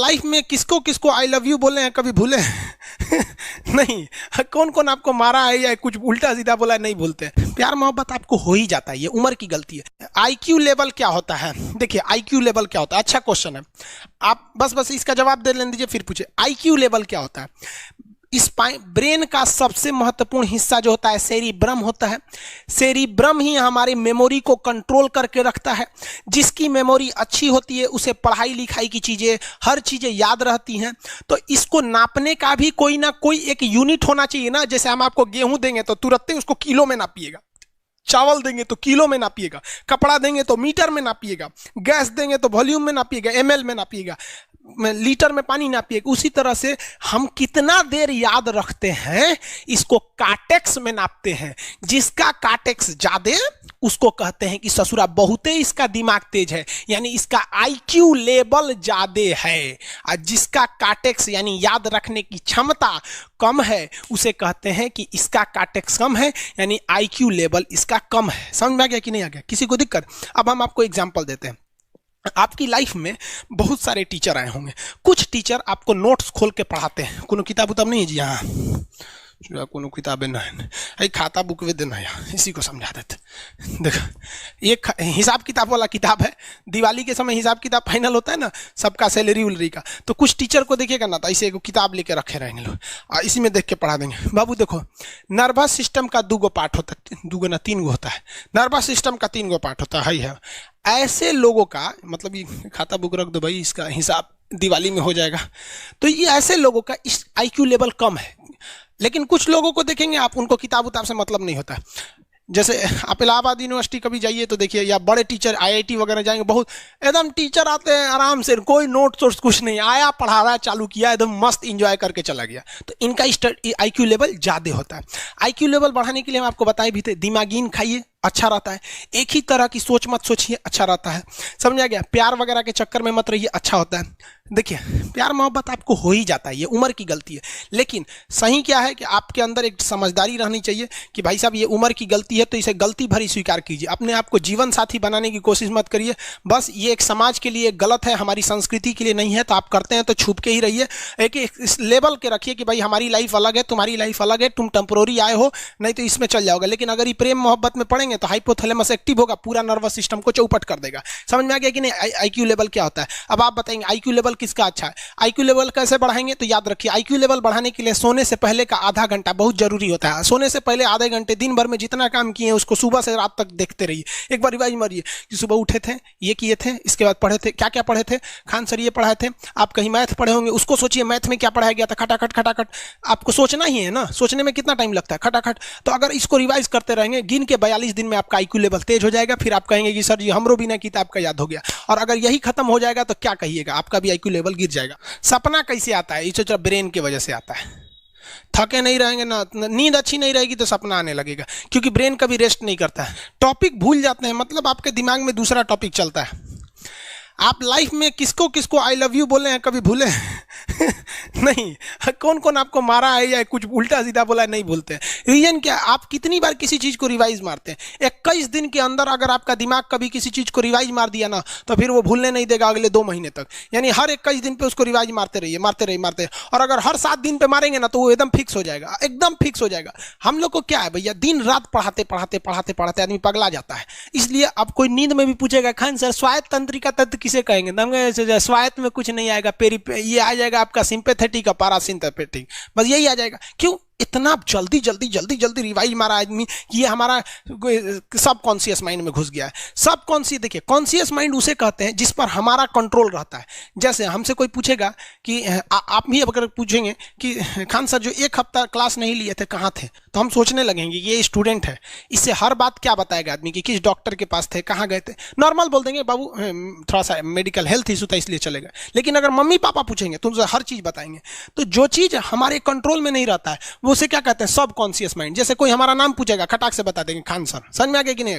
Life में किसको किसको आई लव यू बोले हैं कभी भूले हैं? नहीं। कौन कौन आपको मारा है या कुछ उल्टा सीधा बोला है नहीं भूलते हैं। प्यार मोहब्बत आपको हो ही जाता है, ये उम्र की गलती है। आईक्यू लेवल क्या होता है? देखिए आईक्यू लेवल क्या होता है, अच्छा क्वेश्चन है। आप बस इसका जवाब दे लेने दीजिए फिर पूछे आईक्यू लेवल क्या होता है। इस ब्रेन का सबसे महत्वपूर्ण हिस्सा जो होता है सेरिब्रम होता है। सेरिब्रम ही हमारी मेमोरी को कंट्रोल करके रखता है। जिसकी मेमोरी अच्छी होती है उसे पढ़ाई लिखाई की चीजें, हर चीजें याद रहती हैं। तो इसको नापने का भी कोई ना कोई एक यूनिट होना चाहिए ना। जैसे हम आपको गेहूं देंगे तो तुरंत ही उसको किलो में नापिएगा, चावल देंगे तो किलो में नापिएगा, कपड़ा देंगे तो मीटर में नापिएगा, गैस देंगे तो वॉल्यूम में नापिएगा, एमएल में नापिएगा, लीटर में पानी नापिएगा। उसी तरह से हम कितना देर याद रखते हैं इसको काटेक्स में नापते हैं। जिसका काटेक्स ज्यादा उसको कहते हैं कि ससुरा बहुते इसका दिमाग तेज है, यानी इसका आईक्यू लेवल ज्यादा है। और जिसका काटेक्स यानी याद रखने की क्षमता कम है उसे कहते हैं कि इसका काटेक्स कम है, यानी आईक्यू लेवल इसका कम है। समझ में आ गया कि नहीं आ गया? किसी को दिक्कत? अब हम आपको एग्जांपल देते हैं। आपकी लाइफ में बहुत सारे टीचर आए होंगे। कुछ टीचर आपको नोट्स खोल के पढ़ाते हैं। कोनो किताब उताब नहीं है जी? हाँ कोनो किताबें नहीं, खाता बुक वे देना यहाँ, इसी को समझा देते। देखो एक हिसाब किताब वाला किताब है। दिवाली के समय हिसाब किताब फाइनल होता है ना, सबका सैलरी उलरी का। तो कुछ टीचर को देखेगा ना तो ऐसे एक किताब लेके रखे रहेंगे लोग, और इसी में देख के पढ़ा देंगे। बाबू देखो नर्वस सिस्टम का 2 पार्ट होता है, 2 ना 3 होता है। नर्वस सिस्टम का 3 पार्ट होता है। ऐसे लोगों का मतलब ये खाता बुक रख दो भाई, इसका हिसाब दिवाली में हो जाएगा। तो ये ऐसे लोगों का इस आईक्यू लेवल कम है। लेकिन कुछ लोगों को देखेंगे आप, उनको किताब उताब से मतलब नहीं होता। जैसे आप इलाहाबाद यूनिवर्सिटी कभी जाइए तो देखिए, या बड़े टीचर आईआईटी वगैरह जाएंगे, बहुत एकदम टीचर आते हैं आराम से, कोई नोट सोर्स कुछ नहीं, आया पढ़ा रहा है, चालू किया, एकदम मस्त इंजॉय करके चला गया। तो इनका आईक्यू लेवल ज़्यादा होता है। आईक्यू लेवल बढ़ाने के लिए हम आपको बताए भी थे, दिमागीन खाइए, अच्छा रहता है। एक ही तरह की सोच मत सोचिए, अच्छा रहता है। समझ आ गया? प्यार वगैरह के चक्कर में मत रहिए, अच्छा होता है। देखिए प्यार मोहब्बत आपको हो ही जाता है, ये उम्र की गलती है। लेकिन सही क्या है कि आपके अंदर एक समझदारी रहनी चाहिए कि भाई साहब ये उम्र की गलती है तो इसे गलती भरी स्वीकार कीजिए। अपने आप को जीवन साथी बनाने की कोशिश मत करिए। बस ये एक समाज के लिए गलत है, हमारी संस्कृति के लिए नहीं है। तो आप करते हैं तो छुप के ही रहिए। एक इस लेवल के रखिए कि भाई हमारी लाइफ अलग है, तुम्हारी लाइफ अलग है, तुम टेम्पोररी आए हो, नहीं तो इसमें चल जाओगे। लेकिन अगर ये प्रेम मोहब्बत में पड़ेंगे तो हाइपोथैलेमस एक्टिव होगा, पूरा नर्वस सिस्टम को चौपट कर देगा। समझ में आ गया कि नहीं आईक्यू लेवल क्या होता है? अब आप बताएंगे आईक्यू लेवल किसका अच्छा है? आईक्यू लेवल कैसे बढ़ाएंगे? तो याद रखिए आईक्यू लेवल बढ़ाने के लिए सोने से पहले का आधा घंटा बहुत जरूरी होता है। सोने से पहले आधे घंटे दिन भर में जितना काम किए उसको सुबह से रात तक देखते रहिए। एक बार रिवाइज मारिए कि सुबह उठे थे, ये किए थे, इसके बाद पढ़े थे, क्या क्या पढ़े थे, खान सर ये पढ़ाए थे। आप कहीं मैथ पढ़े होंगे, उसको सोचिए मैथ में क्या पढ़ाया गया था, खटाखट खटाखट। आपको सोचना ही है ना, सोचने में कितना टाइम लगता है, खटाखट। तो अगर इसको रिवाइज करते रहेंगे, गिन के 42 दिन में आपका आईक्यू लेवल तेज हो जाएगा। फिर आप कहेंगे कि सर जी हमरो बिना किताब का याद हो गया। और अगर यही खत्म हो जाएगा तो क्या कहिएगा, आपका भी आईक्यू लेवल गिर जाएगा। सपना कैसे आता है? ये ब्रेन की वजह से आता है। थके नहीं रहेंगे ना, नींद अच्छी नहीं रहेगी तो सपना आने लगेगा, क्योंकि ब्रेन कभी रेस्ट नहीं करता है। टॉपिक भूल जाते हैं, मतलब आपके दिमाग में दूसरा टॉपिक चलता है। आप लाइफ में किसको किसको आई लव यू बोले हैं कभी भूले हैं? नहीं। कौन कौन आपको मारा है या कुछ उल्टा सीधा बोला है नहीं भूलते हैं। रीजन क्या? आप कितनी बार किसी चीज को रिवाइज मारते हैं? 21 दिन के अंदर अगर आपका दिमाग कभी किसी चीज को रिवाइज मार दिया ना, तो फिर वो भूलने नहीं देगा अगले 2 महीने तक। यानी हर 21 दिन पे उसको रिवाइज मारते रहिए, मारते रहिए, मारते। और अगर हर 7 दिन पे मारेंगे ना तो वो एकदम फिक्स हो जाएगा, एकदम फिक्स हो जाएगा। हम लोग को क्या है भैया, दिन रात पढ़ाते पढ़ाते पढ़ाते पढ़ाते आदमी पगला जाता है। इसलिए अब कोई नींद में भी पूछेगा खान सर स्वायत्त तंत्रिका तत्व किसे कहेंगे? स्वायत्त में कुछ नहीं आएगा, ये आ जाएगा आपका सिंपैथेटिक और पैरासिम्पैथेटिक, बस यही आ जाएगा। क्यों इतना जल्दी जल्दी जल्दी जल्दी रिवाइज मारा आदमी कि ये हमारा सब कॉन्शियस माइंड में घुस गया है। सब कॉन्शियस, देखिए कॉन्शियस माइंड उसे कहते हैं जिस पर हमारा कंट्रोल रहता है। जैसे हमसे कोई पूछेगा कि आप भी अगर पूछेंगे कि खान सर जो 1 हफ्ता क्लास नहीं लिए थे कहाँ थे, तो हम सोचने लगेंगे ये स्टूडेंट है, इससे हर बात क्या बताएगा आदमी कि किस डॉक्टर के पास थे, कहाँ गए थे। नॉर्मल बोल देंगे बाबू थोड़ा सा मेडिकल हेल्थ इशू था इसलिए चले गए। लेकिन अगर मम्मी पापा पूछेंगे तो उनसे हर चीज़ बताएंगे। तो जो चीज़ हमारे कंट्रोल में नहीं रहता है वो उसे क्या कहते हैं, सब कॉन्शियस माइंड। जैसे कोई हमारा नाम पूछेगा खटाक से बता देंगे खान सर। समझ में आ गया कि नहीं?